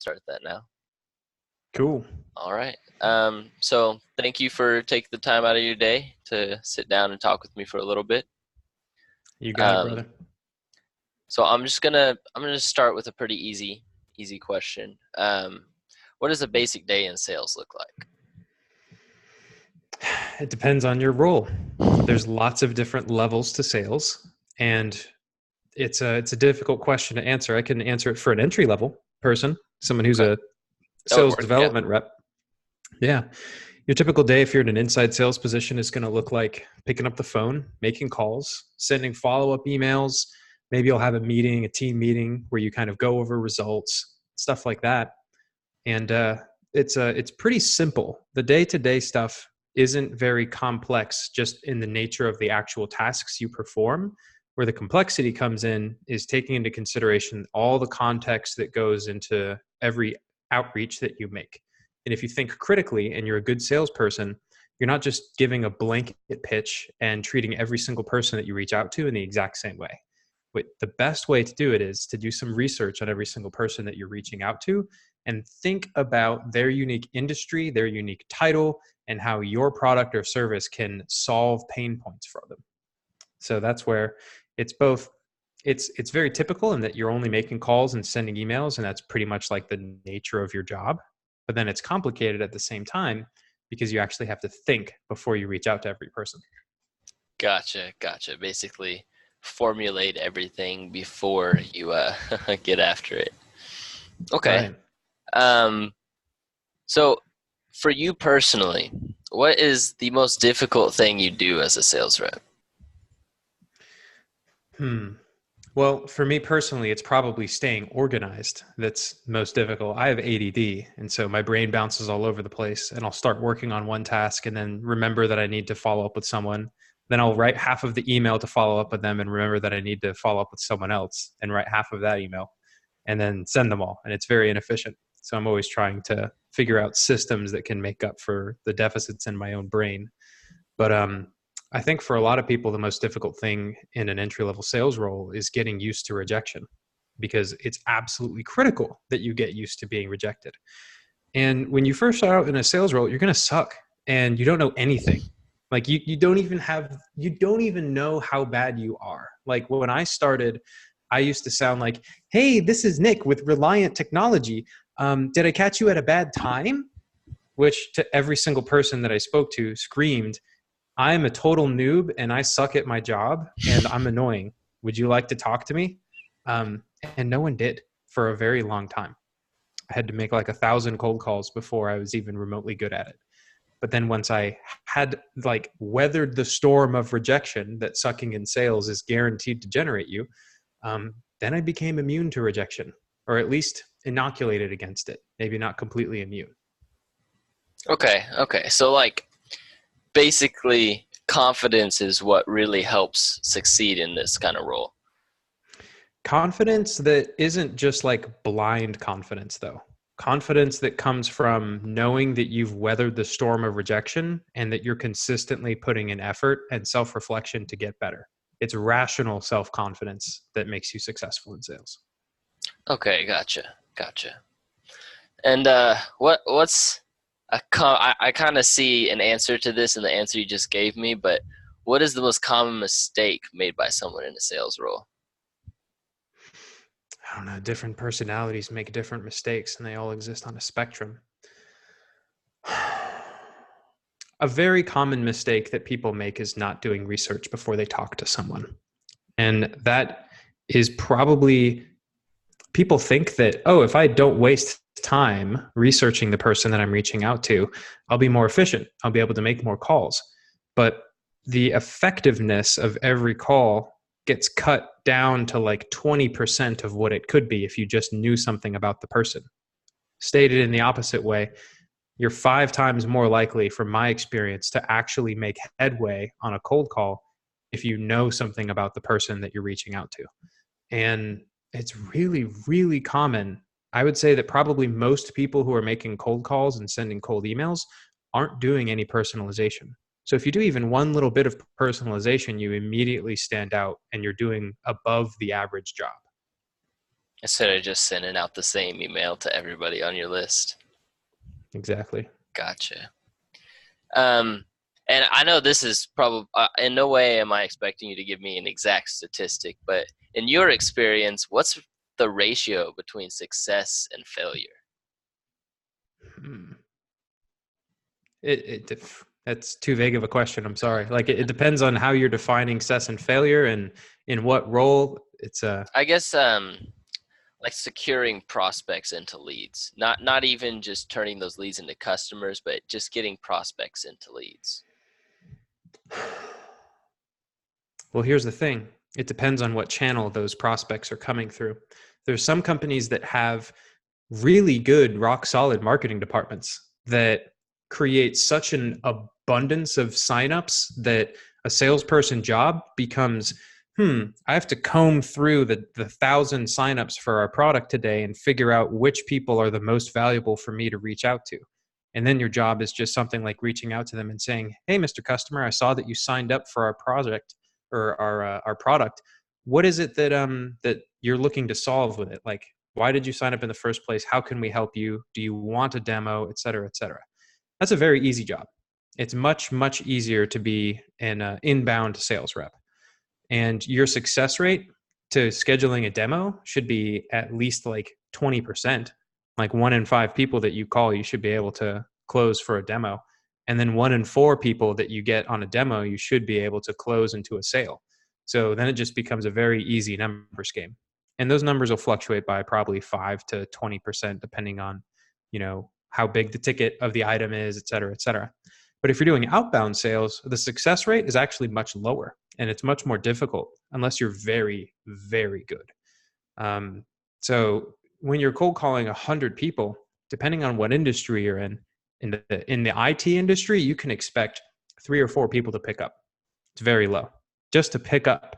start that now. Cool. All right. So thank you for taking the time out of your day to sit down and talk with me for a little bit. You got it, Um, brother. so I'm gonna start with a pretty easy question. What does a basic day in sales look like? It depends on your role. There's lots of different levels to sales, and it's a difficult question to answer. I can answer it for an entry level person, someone who's Okay, a that would sales work. Yeah. development rep. Yeah. Your typical day, if you're in an inside sales position, is going to look like picking up the phone, making calls, sending follow-up emails. Maybe you'll have a meeting, a team meeting where you kind of go over results, stuff like that. And it's pretty simple. The day-to-day stuff isn't very complex, just in the nature of the actual tasks you perform. Where the complexity comes in is taking into consideration all the context that goes into every outreach that you make. And if you think critically and you're a good salesperson, you're not just giving a blanket pitch and treating every single person that you reach out to in the exact same way. But the best way to do it is to do some research on every single person that you're reaching out to and think about their unique industry, their unique title, and how your product or service can solve pain points for them. So that's where it's both it's very typical in that you're only making calls and sending emails, and that's pretty much like the nature of your job. But then it's complicated at the same time because you actually have to think before you reach out to every person. Gotcha. Basically, formulate everything before you get after it. Okay. Right. Um, so for you personally, what is the most difficult thing you do as a sales rep? Well, for me personally, it's probably staying organized that's most difficult. I have ADD, and so my brain bounces all over the place, and I'll start working on one task and then remember that I need to follow up with someone. Then I'll write half of the email to follow up with them and remember that I need to follow up with someone else and write half of that email and then send them all. And it's very inefficient. So I'm always trying to figure out systems that can make up for the deficits in my own brain. But I think for a lot of people, the most difficult thing in an entry level sales role is getting used to rejection, because it's absolutely critical that you get used to being rejected. And when you first start out in a sales role, you're going to suck and you don't know anything. Like you don't even know how bad you are. Like when I started, I used to sound like, "Hey, this is Nick with Reliant Technology. Did I catch you at a bad time?" Which to every single person that I spoke to screamed, "I'm a total noob and I suck at my job and I'm annoying. Would you like to talk to me?" And no one did for a very long time. I had to make like 1,000 cold calls before I was even remotely good at it. But then once I had like weathered the storm of rejection that sucking in sales is guaranteed to generate you, then I became immune to rejection, or at least inoculated against it. Maybe not completely immune. Okay. So like basically confidence is what really helps succeed in this kind of role. Confidence that isn't just like blind confidence, though. Confidence that comes from knowing that you've weathered the storm of rejection and that you're consistently putting in effort and self reflection to get better. It's rational self confidence that makes you successful in sales. Okay, gotcha. And what's I kind of see an answer to this in the answer you just gave me, but what is the most common mistake made by someone in a sales role? I don't know, different personalities make different mistakes and they all exist on a spectrum. A very common mistake that people make is not doing research before they talk to someone. And that is probably, people think that, oh, if I don't waste time researching the person that I'm reaching out to, I'll be more efficient. I'll be able to make more calls. But the effectiveness of every call gets cut down to like 20% of what it could be if you just knew something about the person. Stated in the opposite way, you're 5 times more likely, from my experience, to actually make headway on a cold call if you know something about the person that you're reaching out to. And it's really, really common. I would say that probably most people who are making cold calls and sending cold emails aren't doing any personalization. So if you do even one little bit of personalization, you immediately stand out and you're doing above the average job. Instead of just sending out the same email to everybody on your list. Exactly. Gotcha. Um, and I know this is probably in no way am I expecting you to give me an exact statistic, but in your experience, what's the ratio between success and failure? Hmm. That's too vague of a question. I'm sorry. Like it depends on how you're defining success and failure and in what role. It's a I guess like securing prospects into leads, not even just turning those leads into customers, but just getting prospects into leads. well, here's the thing. It depends on what channel those prospects are coming through. There's some companies that have really good, rock solid marketing departments that create such an abundance of signups that a salesperson job becomes, I have to comb through the 1,000 signups for our product today and figure out which people are the most valuable for me to reach out to. And then your job is just something like reaching out to them and saying, "Hey, Mr. Customer, I saw that you signed up for our project or our product. What is it that you're looking to solve with it? Like, why did you sign up in the first place? How can we help you? Do you want a demo, et cetera, et cetera?" That's a very easy job. It's much, much easier to be an inbound sales rep. And your success rate to scheduling a demo should be at least like 20%. Like 1 in 5 people that you call, you should be able to close for a demo. And then 1 in 4 people that you get on a demo, you should be able to close into a sale. So then it just becomes a very easy numbers game. And those numbers will fluctuate by probably 5 to 20%, depending on, how big the ticket of the item is, et cetera, et cetera. But if you're doing outbound sales, the success rate is actually much lower and it's much more difficult unless you're very, very good. Um, so when you're cold calling 100 people, depending on what industry you're in the IT industry, you can expect 3 or 4 people to pick up. It's very low, just to pick up.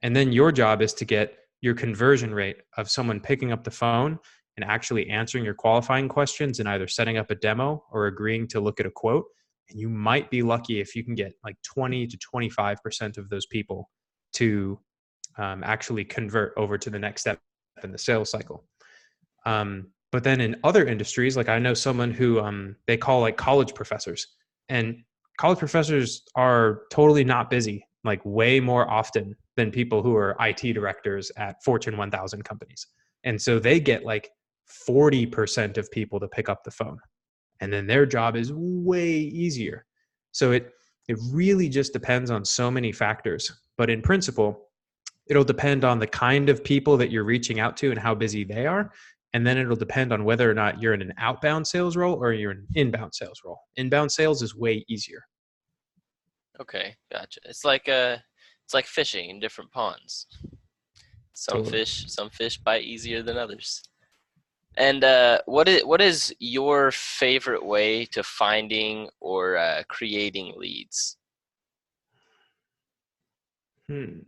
And then your job is to get your conversion rate of someone picking up the phone and actually answering your qualifying questions and either setting up a demo or agreeing to look at a quote. And you might be lucky if you can get like 20 to 25% of those people to actually convert over to the next step in the sales cycle. But then in other industries, like I know someone who they call like college professors, and college professors are totally not busy, like way more often than people who are IT directors at Fortune 1000 companies. And so they get like 40% of people to pick up the phone. And then their job is way easier. So it really just depends on so many factors. But in principle, it'll depend on the kind of people that you're reaching out to and how busy they are. And then it'll depend on whether or not you're in an outbound sales role or you're in an inbound sales role. Inbound sales is way easier. Okay, gotcha. It's like fishing in different ponds. Totally. Some fish bite easier than others. And what is your favorite way to finding or creating leads? Hmm.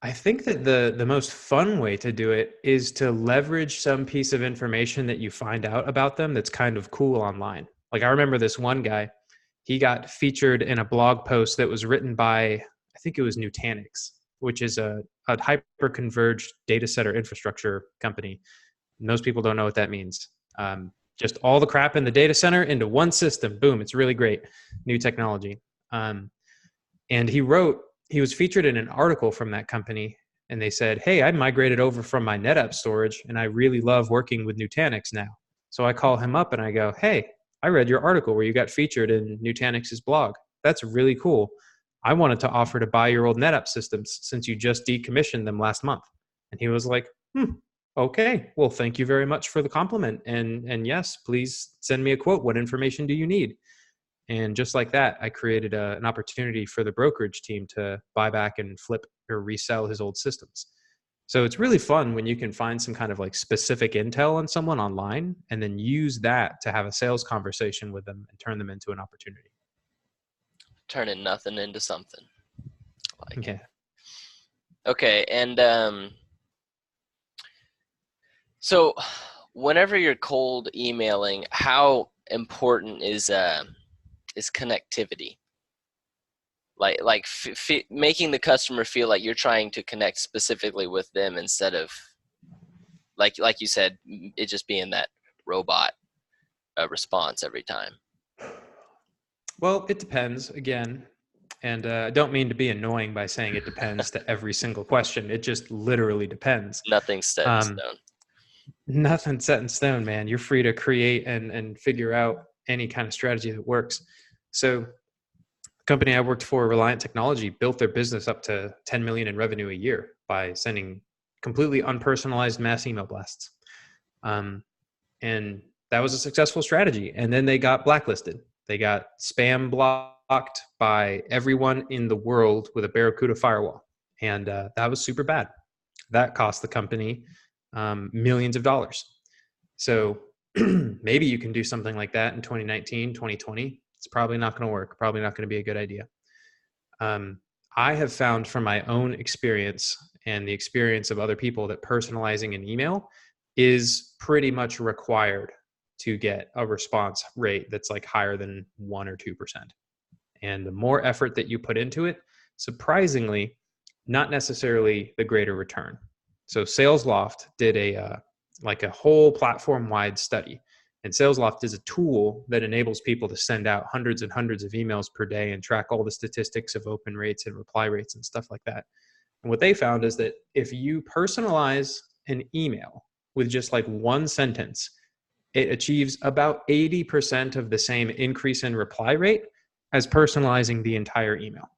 I think that the most fun way to do it is to leverage some piece of information that you find out about them that's kind of cool online. Like I remember this one guy, he got featured in a blog post that was written by, I think it was Nutanix, which is a hyper-converged data center infrastructure company. Most people don't know what that means. Just all the crap in the data center into one system. Boom, it's really great. New technology. Um, and he was featured in an article from that company, and they said, "Hey, I migrated over from my NetApp storage and I really love working with Nutanix now." So I call him up and I go, "Hey, I read your article where you got featured in Nutanix's blog. That's really cool. I wanted to offer to buy your old NetApp systems since you just decommissioned them last month." And he was like, "Okay, well, thank you very much for the compliment. And yes, please send me a quote. What information do you need?" And just like that, I created an opportunity for the brokerage team to buy back and flip or resell his old systems. So it's really fun when you can find some kind of like specific intel on someone online and then use that to have a sales conversation with them and turn them into an opportunity. Turning nothing into something. Like it. Yeah. Okay, and so whenever you're cold emailing, how important is connectivity? making the customer feel like you're trying to connect specifically with them instead of like you said, it just being that robot response every time. Well, it depends again. And I don't mean to be annoying by saying it depends to every single question. It just literally depends. Nothing's set in Um, stone. Nothing set in stone, man. You're free to create and figure out any kind of strategy that works. So the company I worked for, Reliant Technology, built their business up to 10 million in revenue a year by sending completely unpersonalized mass email blasts. And that was a successful strategy. And then they got blacklisted. They got spam blocked by everyone in the world with a Barracuda firewall. And that was super bad. That cost the company millions of dollars. So maybe you can do something like that in 2019, 2020. It's probably not going to work, probably not going to be a good idea. I have found from my own experience and the experience of other people that personalizing an email is pretty much required to get a response rate that's like higher than 1 or 2%. And the more effort that you put into it, surprisingly, not necessarily the greater return. So SalesLoft did a whole platform-wide study. And SalesLoft is a tool that enables people to send out hundreds and hundreds of emails per day and track all the statistics of open rates and reply rates and stuff like that. And what they found is that if you personalize an email with just like one sentence, it achieves about 80% of the same increase in reply rate as personalizing the entire email.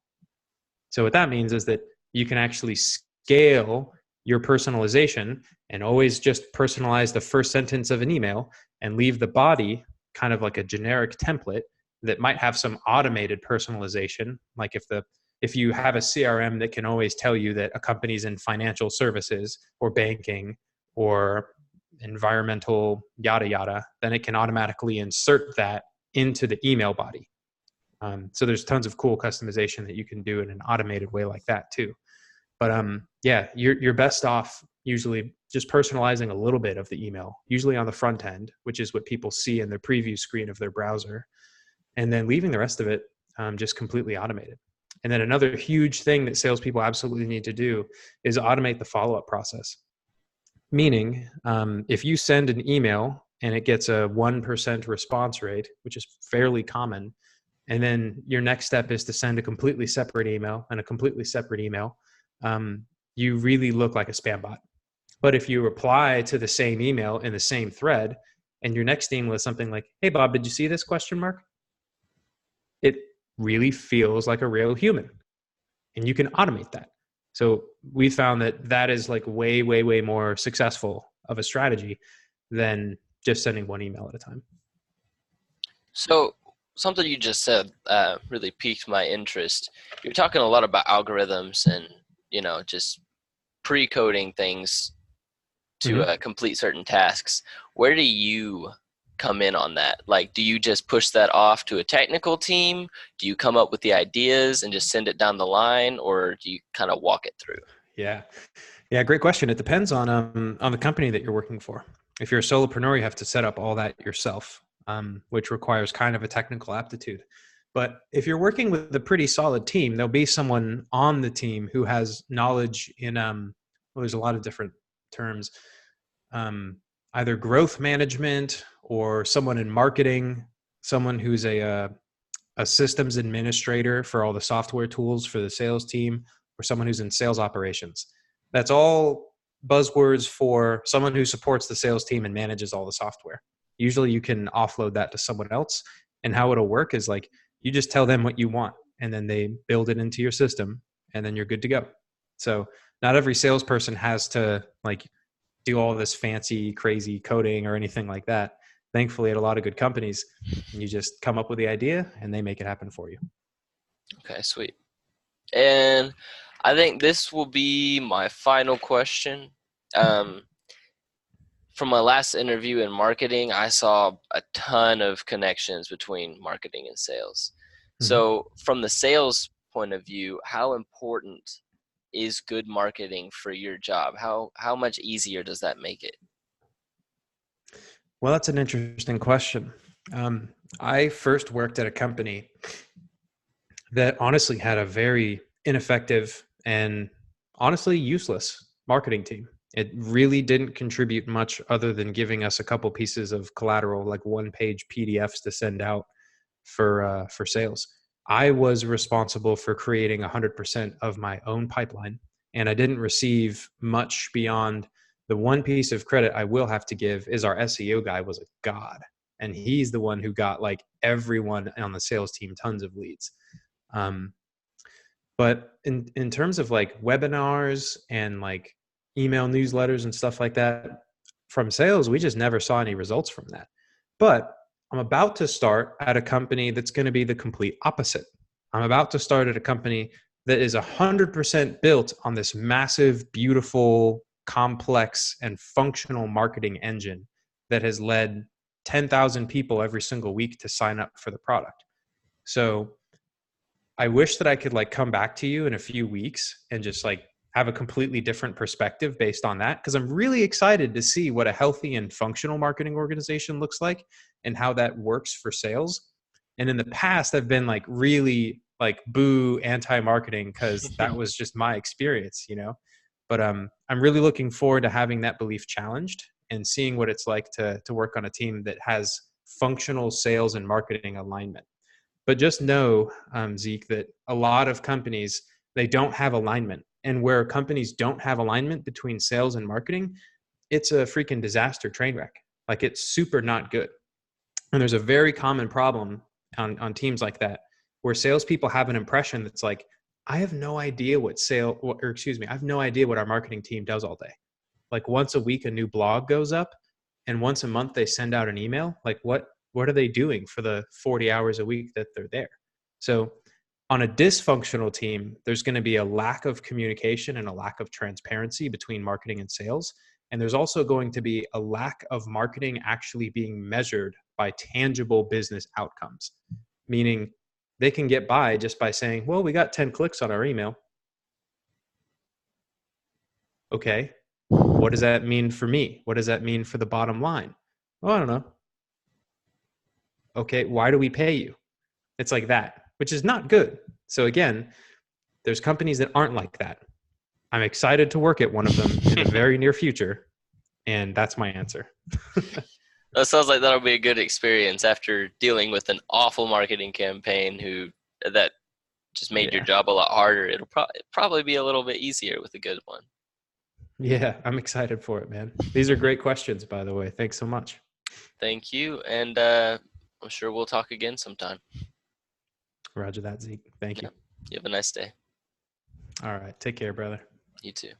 So what that means is that you can actually scale your personalization and always just personalize the first sentence of an email and leave the body kind of like a generic template that might have some automated personalization. Like if you have a CRM that can always tell you that a company's in financial services or banking or environmental yada yada, then it can automatically insert that into the email body. So there's tons of cool customization that you can do in an automated way like that too. But yeah, you're best off usually just personalizing a little bit of the email, usually on the front end, which is what people see in the preview screen of their browser, and then leaving the rest of it just completely automated. And then another huge thing that salespeople absolutely need to do is automate the follow-up process. Meaning, if you send an email and it gets a 1% response rate, which is fairly common, and then your next step is to send a completely separate email and a completely separate email, you really look like a spam bot. But if you reply to the same email in the same thread, and your next email is something like, "Hey Bob, did you see this question mark?" It really feels like a real human, and you can automate that. So we found that that is like way, way, way more successful of a strategy than just sending one email at a time. So something you just said really piqued my interest. You're talking a lot about algorithms and just pre-coding things to complete certain tasks. Where do you come in on that? Like, do you just push that off to a technical team? Do you come up with the ideas and just send it down the line, or do you kind of walk it through? Yeah, great question. It depends on the company that you're working for. If you're a solopreneur, you have to set up all that yourself, which requires kind of a technical aptitude. But if you're working with a pretty solid team, there'll be someone on the team who has knowledge in well, there's a lot of different terms, either growth management or someone in marketing, someone who's a systems administrator for all the software tools for the sales team, or someone who's in sales operations. That's all buzzwords for someone who supports the sales team and manages all the software. Usually you can offload that to someone else. And how it'll work is like, you just tell them what you want and then they build it into your system and then you're good to go. So not every salesperson has to like do all this fancy, crazy coding or anything like that. Thankfully, at a lot of good companies, you just come up with the idea and they make it happen for you. Okay, sweet. And I think this will be my final question. From my last interview in marketing, I saw a ton of connections between marketing and sales. So from the sales point of view, how important is good marketing for your job? How much easier does that make it? Well, that's an interesting question. I first worked at a company that honestly had a very ineffective and honestly useless marketing team. It really didn't contribute much other than giving us a couple pieces of collateral, like one-page PDFs to send out for sales. I was responsible for creating 100% of my own pipeline, and I didn't receive much beyond the one piece of credit I will have to give is our SEO guy was a god, and he's the one who got like everyone on the sales team tons of leads. Um, but in terms of like webinars and like email newsletters and stuff like that from sales, we just never saw any results from that. But I'm about to start at a company that's going to be the complete opposite. I'm about to start at a company that is 100% built on this massive, beautiful, complex, and functional marketing engine that has led 10,000 people every single week to sign up for the product. So I wish that I could like come back to you in a few weeks and just like have a completely different perspective based on that. Cause I'm really excited to see what a healthy and functional marketing organization looks like and how that works for sales. And in the past, I've been like really like boo anti-marketing because that was just my experience, you know. But I'm really looking forward to having that belief challenged and seeing what it's like to work on a team that has functional sales and marketing alignment. But just know, Zeek, that a lot of companies, they don't have alignment. And where companies don't have alignment between sales and marketing, it's a freaking disaster train wreck. Like it's super not good. And there's a very common problem on teams like that where salespeople have an impression that's like, I have no idea what I have no idea what our marketing team does all day. Like once a week, a new blog goes up, and once a month they send out an email. Like what are they doing for the 40 hours a week that they're there? So on a dysfunctional team, there's going to be a lack of communication and a lack of transparency between marketing and sales. And there's also going to be a lack of marketing actually being measured by tangible business outcomes, meaning they can get by just by saying, well, we got 10 clicks on our email. Okay. What does that mean for me? What does that mean for the bottom line? Well, I don't know. Okay. Why do we pay you? It's like that, which is not good. So again, there's companies that aren't like that. I'm excited to work at one of them in the very near future. And that's my answer. That sounds like that'll be a good experience after dealing with an awful marketing campaign that just made your job a lot harder. It'll probably be a little bit easier with a good one. Yeah, I'm excited for it, man. These are great questions, by the way. Thanks so much. Thank you, and I'm sure we'll talk again sometime. Roger that, Zeke. Thank you. Yeah. You have a nice day. All right. Take care, brother. You too.